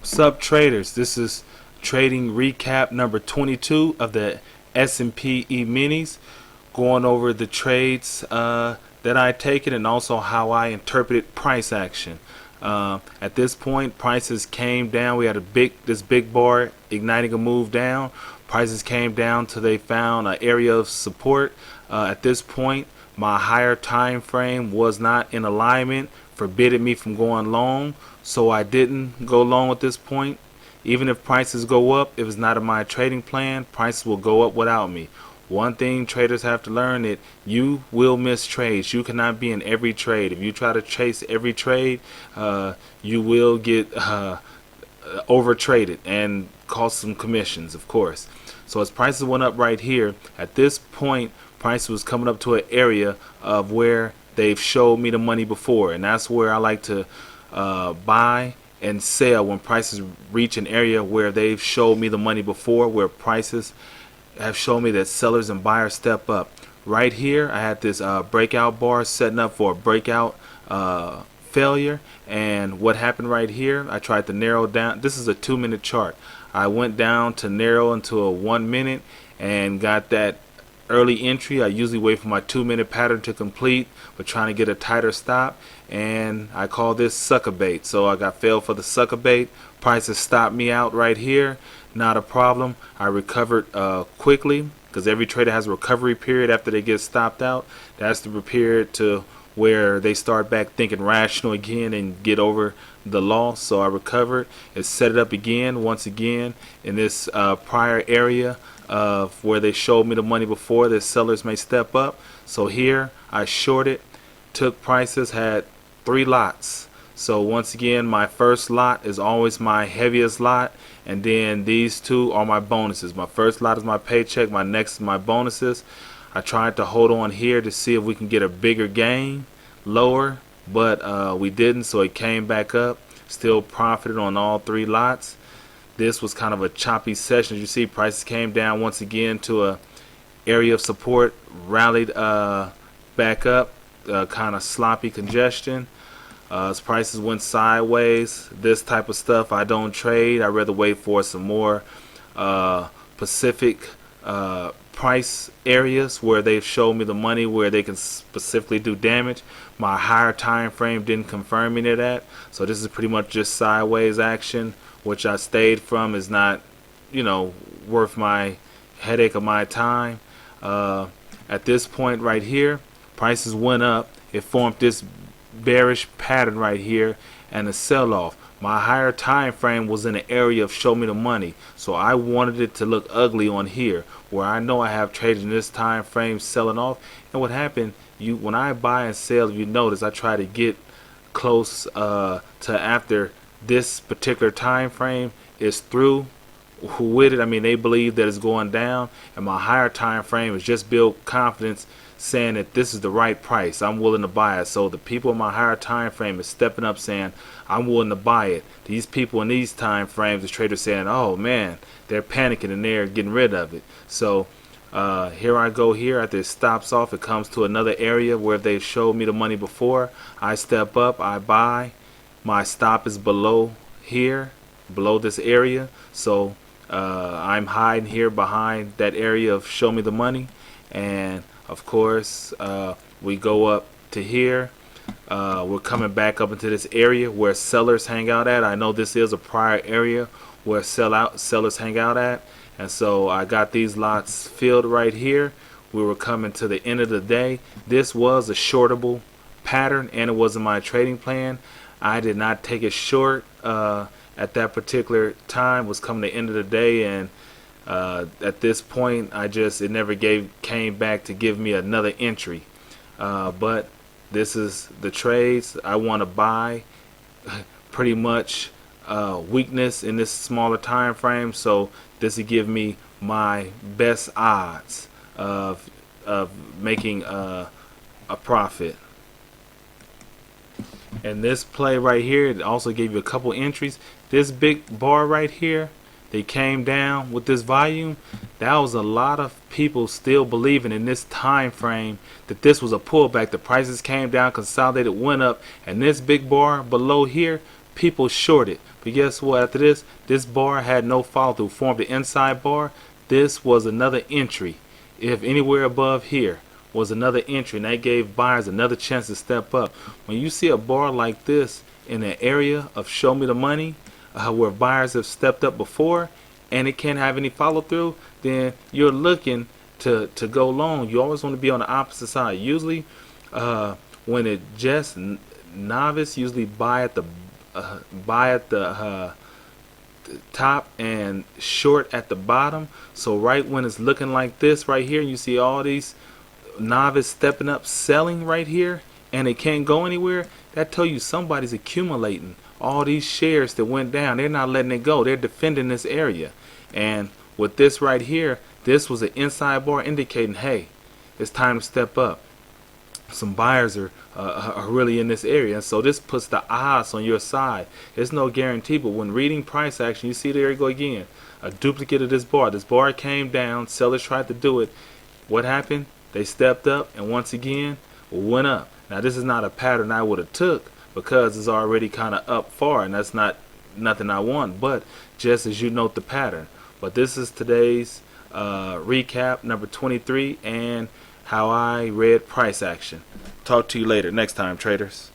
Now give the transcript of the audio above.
Sup traders, this is trading recap number 22 of the S&P E-minis, going over the trades that I taken and also how I interpreted price action. At this point, prices came down. We had this big bar igniting a move down. Prices came down till they found an area of support. At this point, my higher time frame was not in alignment, forbidding me from going long, so I didn't go long at this point. Even if prices go up, if it's not in my trading plan, prices will go up without me. One thing traders have to learn, that you will miss trades. You cannot be in every trade. If you try to chase every trade, you will get over traded and cost some commissions, of course. So as prices went up right here, at this point price was coming up to an area of where they've showed me the money before, and that's where I like to buy and sell when prices reach an area where they've showed me the money before, where prices have shown me that sellers and buyers step up. Right here I had this breakout bar setting up for a breakout failure, and what happened right here, I tried to narrow down. This is a 2-minute chart. I went down to narrow into a 1 minute and got that early entry. I usually wait for my 2-minute pattern to complete, but trying to get a tighter stop, and I call this sucker bait. So I got failed for the sucker bait. Prices stopped me out right here. Not a problem. I recovered quickly, because every trader has a recovery period after they get stopped out. That's the period to where they start back thinking rational again and get over the loss. So I recovered and set it up again, once again, in this prior area of where they showed me the money before that sellers may step up. So here I shorted, took prices, had 3 lots. So once again, my first lot is always my heaviest lot, and then these two are my bonuses. My first lot is my paycheck, my next is my bonuses. I tried to hold on here to see if we can get a bigger gain lower, but we didn't, so it came back up. Still profited on all 3 lots. This was kind of a choppy session. As you see, prices came down once again to a area of support, rallied back up, kind of sloppy congestion. As prices went sideways, this type of stuff I don't trade. I rather wait for some more specific price areas where they've shown me the money where they can specifically do damage. My higher time frame didn't confirm me to that, so this is pretty much just sideways action, which I stayed from. Is not, worth my headache of my time. At this point right here, prices went up. It formed this bearish pattern right here and a sell-off. My higher time frame was in the area of show me the money, so I wanted it to look ugly on here, where I know I have traded in this time frame selling off. And what happened, when I buy and sell, if you notice, I try to get close to after this particular time frame is through with it. I mean, they believe that it's going down, and my higher time frame is just build confidence, saying that this is the right price. I'm willing to buy it. So the people in my higher time frame is stepping up, saying I'm willing to buy it. These people in these time frames, the traders saying, oh man, they're panicking and they're getting rid of it. So here I go. Here after it stops off, it comes to another area where they showed me the money before. I step up, I buy. My stop is below here, below this area, so I'm hiding here behind that area of show me the money. And of course, we go up to here. We're coming back up into this area where sellers hang out at. I know this is a prior area where sellers hang out at, and so I got these lots filled right here. We were coming to the end of the day. This was a shortable pattern, and it wasn't my trading plan. I did not take it short at that particular time. It was coming to the end of the day, and at this point it never came back to give me another entry. But this is the trades I want to buy. Pretty much weakness in this smaller time frame, so this will give me my best odds of making a profit. And this play right here, it also gave you a couple entries. This big bar right here, they came down with this volume. That was a lot of people still believing in this time frame that this was a pullback. The prices came down, consolidated, went up, and this big bar below here, people shorted. But guess what? After this bar had no follow through, formed the inside bar. This was another entry. If anywhere above here was another entry, and that gave buyers another chance to step up. When you see a bar like this in an area of show me the money, where buyers have stepped up before, and it can't have any follow through, then you're looking to go long. You always want to be on the opposite side. Usually, when it just novice, usually buy at the top and short at the bottom. So right when it's looking like this right here, you see all these novice stepping up selling right here, and it can't go anywhere. That tell you somebody's accumulating all these shares that went down. They're not letting it go. They're defending this area. And with this right here, this was an inside bar indicating, hey, it's time to step up. Some buyers are really in this area, and so this puts the odds on your side. There's no guarantee, but when reading price action, you see there you go again, a duplicate of this bar. This bar came down, sellers tried to do it. What happened? They stepped up and once again went up. Now this is not a pattern I would have took because it's already kind of up far, and that's not nothing I want, but just as you note the pattern. But this is today's recap number 23 and how I read price action. Talk to you later next time, traders.